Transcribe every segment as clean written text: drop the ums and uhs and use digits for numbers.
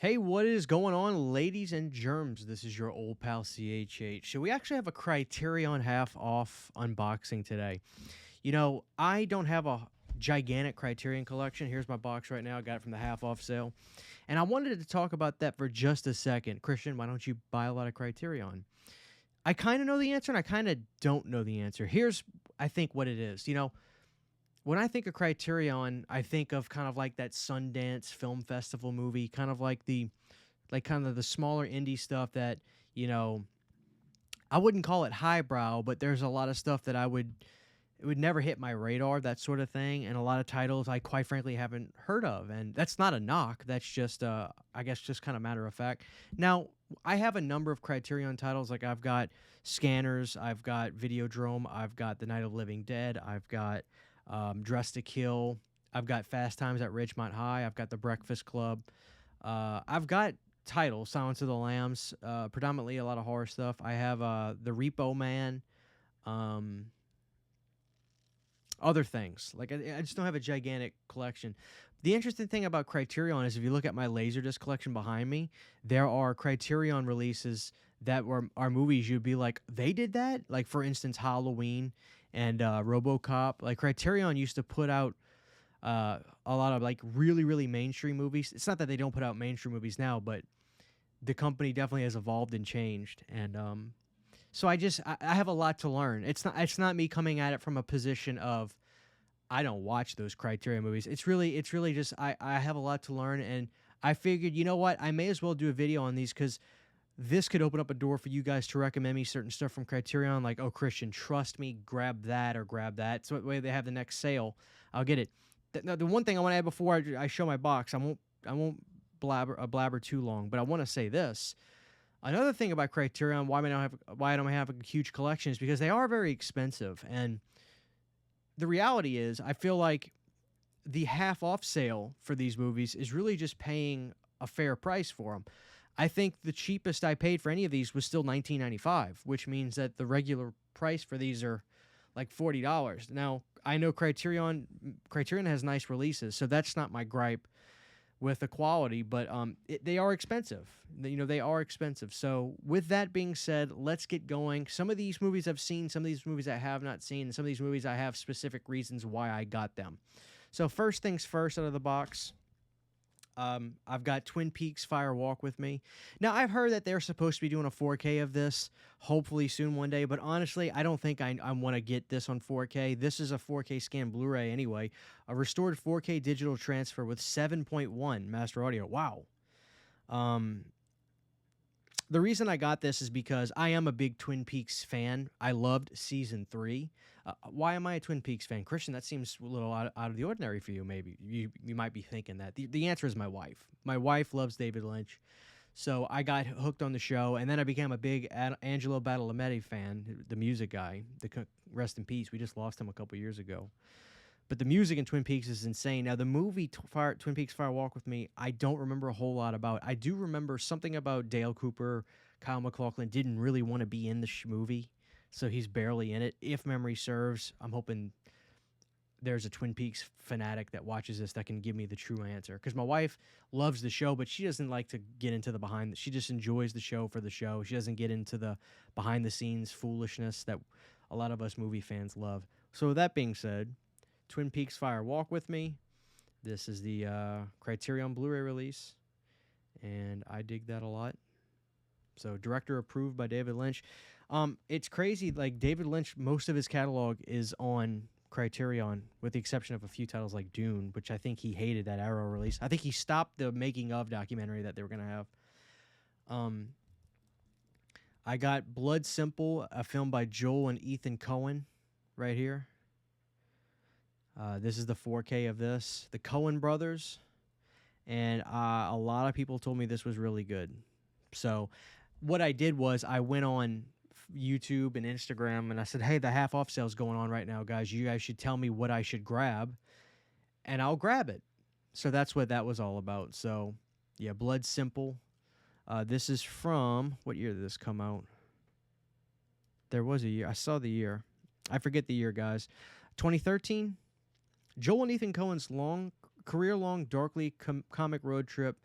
Hey, what is going on, ladies and germs? This is your old pal CHH. So we actually have a Criterion half off unboxing today. You know, I don't have a gigantic Criterion collection. Here's my box right now. I got it from the half off sale. And I wanted to talk about that for just a second. Christian, why don't you buy a lot of Criterion? I kind of know the answer and I kind of don't know the answer. Here's, I think, what it is. You know, when I think of Criterion, I think of kind of like that Sundance Film Festival movie, kind of like kind of the smaller indie stuff that, you know, I wouldn't call it highbrow, but there's a lot of stuff that it would never hit my radar, that sort of thing, and a lot of titles I quite frankly haven't heard of, and that's not a knock. That's just, I guess, just kind of matter of fact. Now, I have a number of Criterion titles. Like I've got Scanners, I've got Videodrome, I've got The Night of the Living Dead, I've got Dress to Kill, I've got Fast Times at Ridgemont High, I've got The Breakfast Club, I've got titles, Silence of the Lambs, predominantly a lot of horror stuff. I have The Repo Man, other things. Like I just don't have a gigantic collection. The interesting thing about Criterion is if you look at my Laserdisc collection behind me, there are Criterion releases that are movies you'd be like, they did that? Like, for instance, Halloween and RoboCop. Like, Criterion used to put out a lot of, like, really, really mainstream movies. It's not that they don't put out mainstream movies now, but the company definitely has evolved and changed. And so I have a lot to learn. It's not me coming at it from a position of I don't watch those Criterion movies. It's really just I have a lot to learn, and I figured, you know what, I may as well do a video on these because this could open up a door for you guys to recommend me certain stuff from Criterion, like, oh, Christian, trust me, grab that or grab that. So that way they have the next sale, I'll get it. Now, the one thing I want to add before I show my box, I won't blabber too long, but I want to say this. Another thing about Criterion, why I don't have a huge collection, is because they are very expensive. And the reality is, I feel like the half-off sale for these movies is really just paying a fair price for them. I think the cheapest I paid for any of these was still $19.95, which means that the regular price for these are like $40. Now, I know Criterion has nice releases, so that's not my gripe with the quality, but they are expensive. You know, they are expensive. So with that being said, let's get going. Some of these movies I've seen, some of these movies I have not seen, and some of these movies I have specific reasons why I got them. So first things first out of the box, I've got Twin Peaks Fire Walk with Me. Now, I've heard that they're supposed to be doing a 4K of this, hopefully soon one day, but honestly, I don't think I want to get this on 4K. This is a 4K scan Blu-ray anyway, a restored 4K digital transfer with 7.1 master audio. Wow. The reason I got this is because I am a big Twin Peaks fan. I loved Season 3. Why am I a Twin Peaks fan? Christian, that seems a little out of the ordinary for you, maybe. You might be thinking that. The answer is my wife. My wife loves David Lynch. So I got hooked on the show, and then I became a big Angelo Badalamenti fan, the music guy. Rest in peace. We just lost him a couple years ago. But the music in Twin Peaks is insane. Now, the movie Twin Peaks Fire Walk with Me, I don't remember a whole lot about. I do remember something about Dale Cooper, Kyle MacLachlan didn't really want to be in the movie, so he's barely in it. If memory serves, I'm hoping there's a Twin Peaks fanatic that watches this that can give me the true answer. Because my wife loves the show, but she doesn't like to get into the behind. She just enjoys the show for the show. She doesn't get into the behind-the-scenes foolishness that a lot of us movie fans love. So with that being said, Twin Peaks Fire Walk with Me. This is the Criterion Blu-ray release, and I dig that a lot. So director approved by David Lynch. It's crazy, like David Lynch, most of his catalog is on Criterion, with the exception of a few titles like Dune, which I think he hated that Arrow release. I think he stopped the making of documentary that they were going to have. I got Blood Simple, a film by Joel and Ethan Coen, right here. This is the 4K of this. The Coen brothers. And a lot of people told me this was really good. So what I did was I went on YouTube and Instagram and I said, hey, the half off sale's going on right now, guys. You guys should tell me what I should grab, and I'll grab it. So that's what that was all about. So, yeah, Blood Simple. This is from, what year did this come out? There was a year. I saw the year. I forget the year, guys. 2013? Joel and Ethan Coen's career-long, darkly comic road trip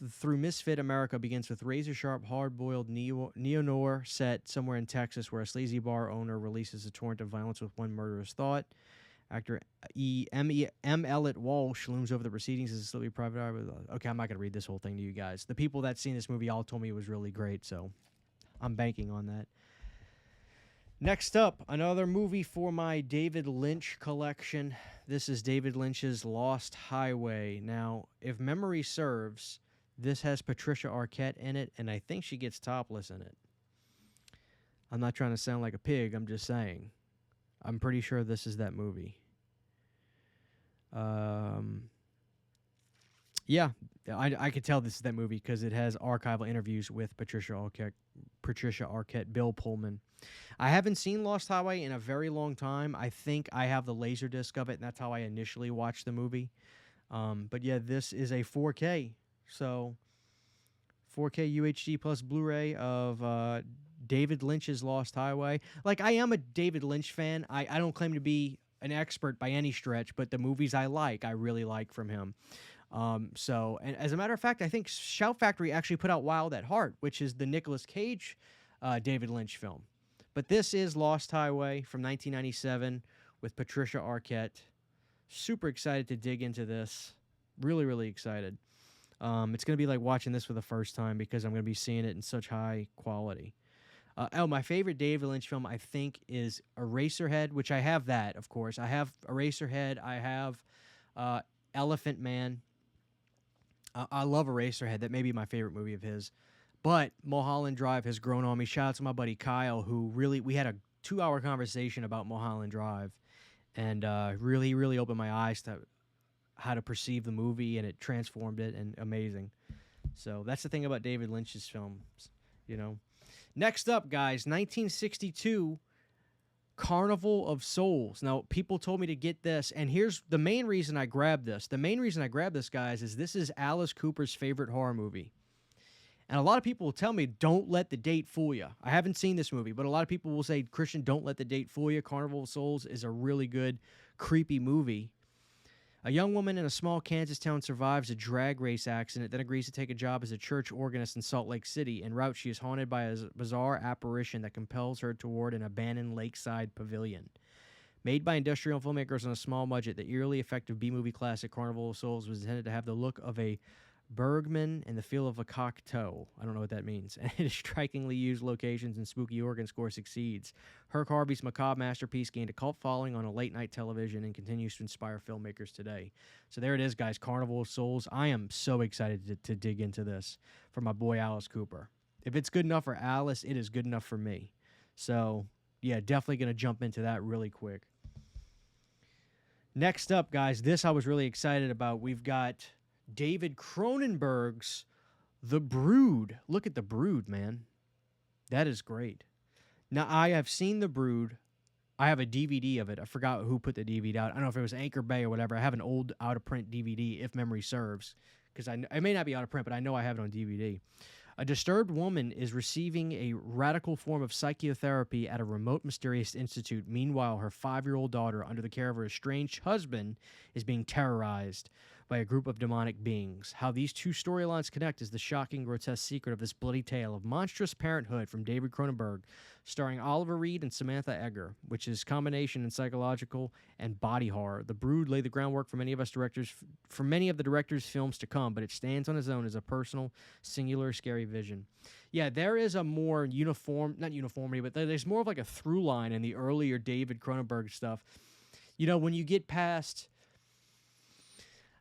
through Misfit America begins with razor-sharp, hard-boiled neo-noir set somewhere in Texas where a sleazy bar owner releases a torrent of violence with one murderous thought. Actor M. Elliott Walsh looms over the proceedings as a slowly private eye. Okay, I'm not going to read this whole thing to you guys. The people that seen this movie all told me it was really great, so I'm banking on that. Next up, another movie for my David Lynch collection. This is David Lynch's Lost Highway. Now, if memory serves, this has Patricia Arquette in it, and I think she gets topless in it. I'm not trying to sound like a pig, I'm just saying. I'm pretty sure this is that movie. Yeah, I could tell this is that movie because it has archival interviews with Patricia Arquette, Bill Pullman. I haven't seen Lost Highway in a very long time. I think I have the Laserdisc of it, and that's how I initially watched the movie. But yeah, this is a 4K. So 4K UHD plus Blu-ray of David Lynch's Lost Highway. Like, I am a David Lynch fan. I don't claim to be an expert by any stretch, but the movies I really like from him. And as a matter of fact, I think Shout Factory actually put out Wild at Heart, which is the Nicolas Cage David Lynch film. But this is Lost Highway from 1997 with Patricia Arquette. Super excited to dig into this. Really, really excited. It's going to be like watching this for the first time because I'm going to be seeing it in such high quality. My favorite David Lynch film, I think, is Eraserhead, which I have that, of course. I have Eraserhead. I have Elephant Man. I love Eraserhead. That may be my favorite movie of his. But Mulholland Drive has grown on me. Shout out to my buddy Kyle, who we had a 2-hour conversation about Mulholland Drive. And really opened my eyes to how to perceive the movie, and it transformed it, and amazing. So that's the thing about David Lynch's films, you know. Next up, guys, 1962, Carnival of Souls. Now, people told me to get this, and here's the main reason I grabbed this. The main reason I grabbed this, guys, is this is Alice Cooper's favorite horror movie. And a lot of people will tell me, don't let the date fool you. I haven't seen this movie, but a lot of people will say, Christian, don't let the date fool you. Carnival of Souls is a really good, creepy movie. A young woman in a small Kansas town survives a drag race accident, then agrees to take a job as a church organist in Salt Lake City. En route, she is haunted by a bizarre apparition that compels her toward an abandoned lakeside pavilion. Made by industrial filmmakers on a small budget, the eerily effective B-movie classic Carnival of Souls was intended to have the look of a Bergman and the feel of a Cocteau. I don't know what that means. And it is strikingly used locations and spooky organ score succeeds. Herc Harvey's macabre masterpiece gained a cult following on a late-night television and continues to inspire filmmakers today. So there it is, guys, Carnival of Souls. I am so excited to dig into this for my boy Alice Cooper. If it's good enough for Alice, it is good enough for me. So, yeah, definitely going to jump into that really quick. Next up, guys, this I was really excited about. We've got David Cronenberg's The Brood. Look at The Brood, man. That is great. Now, I have seen The Brood. I have a DVD of it. I forgot who put the DVD out. I don't know if it was Anchor Bay or whatever. I have an old out-of-print DVD, if memory serves, because I may not be out of print, but I know I have it on DVD. A disturbed woman is receiving a radical form of psychotherapy at a remote, mysterious institute. Meanwhile, her 5-year-old daughter, under the care of her estranged husband, is being terrorized by a group of demonic beings. How these two storylines connect is the shocking, grotesque secret of this bloody tale of monstrous parenthood from David Cronenberg, starring Oliver Reed and Samantha Eggar, which is combination in psychological and body horror. The Brood laid the groundwork for many of the director's films to come, but it stands on its own as a personal, singular, scary vision. Yeah, there is a more not uniformity, but there's more of like a through line in the earlier David Cronenberg stuff. You know, when you get past,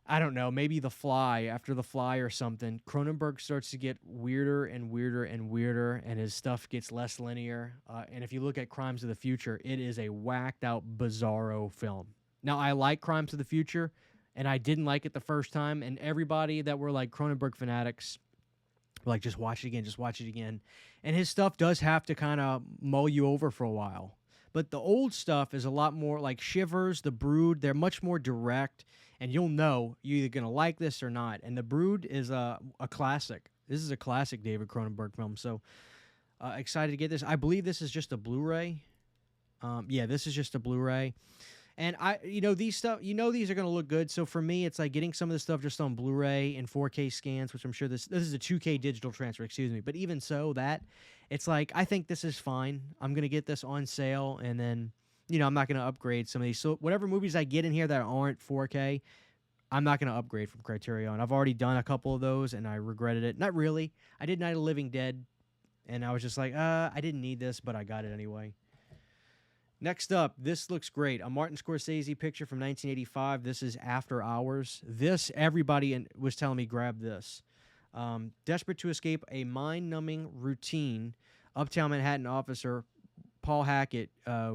I don't know, maybe The Fly, after The Fly or something, Cronenberg starts to get weirder and weirder and weirder, and his stuff gets less linear. And if you look at Crimes of the Future, it is a whacked-out, bizarro film. Now, I like Crimes of the Future, and I didn't like it the first time, and everybody that were like Cronenberg fanatics were like, just watch it again, just watch it again. And his stuff does have to kind of mull you over for a while. But the old stuff is a lot more like Shivers, The Brood. They're much more direct, and you'll know you're either going to like this or not. And The Brood is a classic. This is a classic David Cronenberg film. So excited to get this. I believe this is just a Blu-ray. Yeah, this is just a Blu-ray. And these stuff, these are gonna look good. So for me, it's like getting some of this stuff just on Blu-ray and 4K scans, which I'm sure this is a 2K digital transfer, excuse me. But even so, it's like I think this is fine. I'm gonna get this on sale, and then I'm not gonna upgrade some of these. So whatever movies I get in here that aren't 4K, I'm not gonna upgrade from Criterion. I've already done a couple of those, and I regretted it. Not really. I did Night of the Living Dead, and I was just like, I didn't need this, but I got it anyway. Next up, this looks great. A Martin Scorsese picture from 1985. This is After Hours. This, everybody was telling me, grab this. Desperate to escape a mind-numbing routine, uptown Manhattan officer Paul Hackett,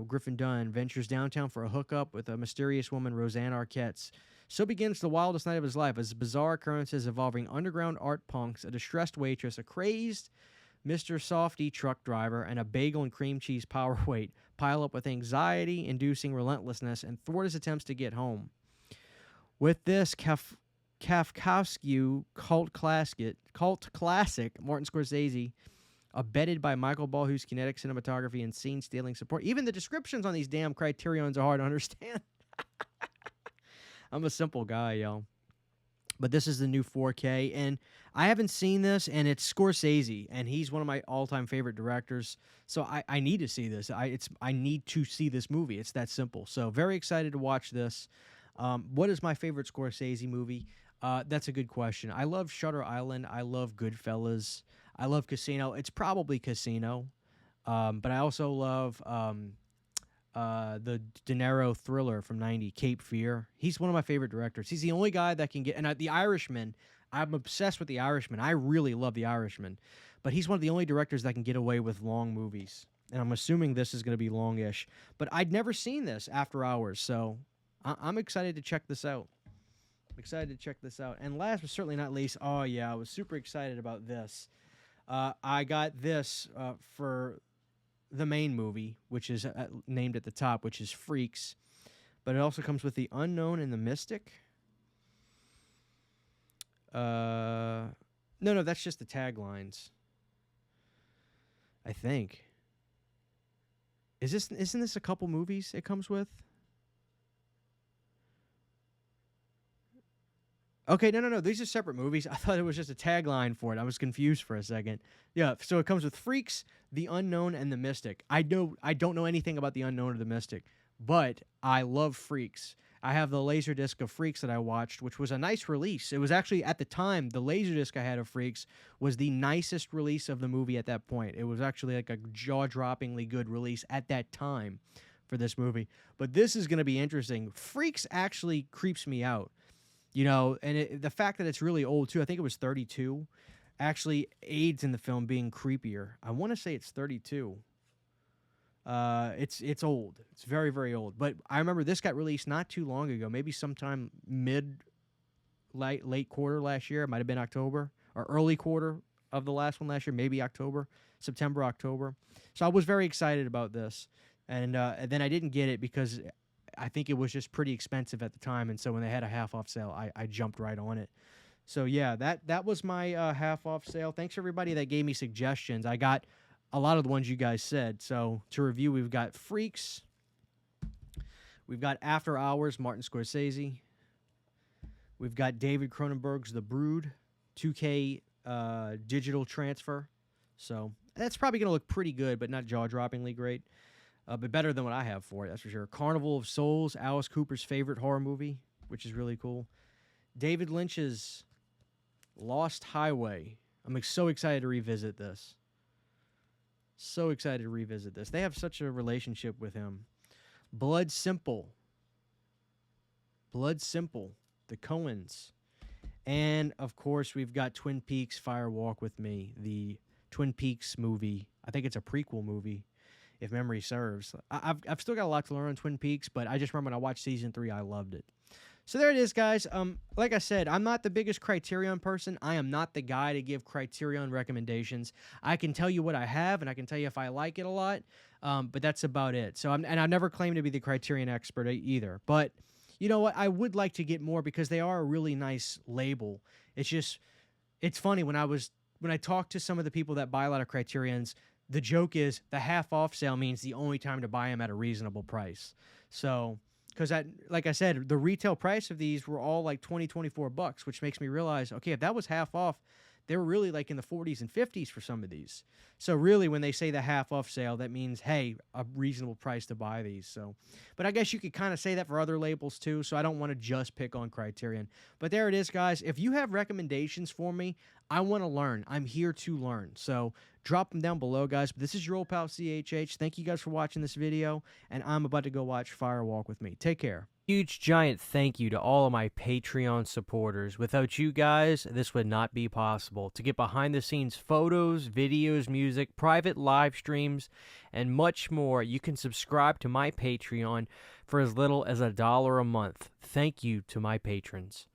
Griffin Dunn, ventures downtown for a hookup with a mysterious woman, Roseanne Arquette. So begins the wildest night of his life as bizarre occurrences involving underground art punks, a distressed waitress, a crazed Mr. Softy truck driver, and a bagel and cream cheese powerweight pile up with anxiety-inducing relentlessness and thwart his attempts to get home. With this Kafkaesque cult classic, Martin Scorsese, abetted by Michael Ball, whose kinetic cinematography and scene-stealing support. Even the descriptions on these damn Criterions are hard to understand. I'm a simple guy, y'all. But this is the new 4K, and I haven't seen this, and it's Scorsese, and he's one of my all-time favorite directors, so I need to see this. I need to see this movie. It's that simple. So very excited to watch this. What is my favorite Scorsese movie? That's a good question. I love Shutter Island. I love Goodfellas. I love Casino. It's probably Casino, but I also love the De Niro thriller from '90, Cape Fear. He's one of my favorite directors. He's the only guy that can get, and The Irishman, I'm obsessed with The Irishman. I really love The Irishman, but he's one of the only directors that can get away with long movies, and I'm assuming this is going to be longish, but I'd never seen this, After Hours, so I'm excited to check this out. And last but certainly not least, oh yeah, I was super excited about this. I got this for the main movie, which is named at the top, which is Freaks, but it also comes with The Unknown and the Mystic. No, that's just the taglines, I think. Isn't this a couple movies it comes with? Okay, no. These are separate movies. I thought it was just a tagline for it. I was confused for a second. Yeah, so it comes with Freaks, The Unknown, and The Mystic. I don't know anything about The Unknown or The Mystic, but I love Freaks. I have the Laserdisc of Freaks that I watched, which was a nice release. It was actually, at the time, the Laserdisc I had of Freaks was the nicest release of the movie at that point. It was actually like a jaw-droppingly good release at that time for this movie. But this is going to be interesting. Freaks actually creeps me out. And the fact that it's really old, too, I think it was 32, actually aids in the film being creepier. I want to say it's 32. It's old. It's very, very old. But I remember this got released not too long ago, maybe sometime late quarter last year. It might have been October, or early quarter of the last one last year, maybe September, October. So I was very excited about this. And then I didn't get it because I think it was just pretty expensive at the time, and so when they had a half-off sale, I jumped right on it. So yeah, that was my half-off sale. Thanks everybody that gave me suggestions. I got a lot of the ones you guys said. So to review, we've got Freaks, we've got After Hours, Martin Scorsese, we've got David Cronenberg's The Brood, 2K digital transfer. So that's probably going to look pretty good, but not jaw-droppingly great. But better than what I have for it, that's for sure. Carnival Souls, Alice Cooper's favorite horror movie, which is really cool. David Lynch's Lost Highway. I'm so excited to revisit this. They have such a relationship with him. Blood Simple, the Coens. And, of course, we've got Twin Peaks Fire Walk with Me, the Twin Peaks movie. I think it's a prequel movie, if memory serves. I've still got a lot to learn on Twin Peaks, but I just remember when I watched Season 3, I loved it. So there it is, guys. Like I said, I'm not the biggest Criterion person. I am not the guy to give Criterion recommendations. I can tell you what I have, and I can tell you if I like it a lot, but that's about it. So I've never claimed to be the Criterion expert either. But you know what? I would like to get more because they are a really nice label. It's funny when I talk to some of the people that buy a lot of Criterions, the joke is the half-off sale means the only time to buy them at a reasonable price. So Because like I said, the retail price of these were all like 24 bucks, which makes me realize, okay, if that was half off, they were really like in the 40s and 50s for some of these. So really, when they say the half off sale, that means, hey, a reasonable price to buy these. So, but I guess you could kind of say that for other labels too. So I don't want to just pick on Criterion. But there it is, guys. If you have recommendations for me, I want to learn. I'm here to learn. So drop them down below, guys. But this is your old pal CHH. Thank you guys for watching this video, and I'm about to go watch Firewalk with me. Take care. Huge giant thank you to all of my Patreon supporters. Without you guys, this would not be possible. To get behind the scenes photos, videos, music, private live streams, and much more, you can subscribe to my Patreon for as little as $1 a month. Thank you to my patrons.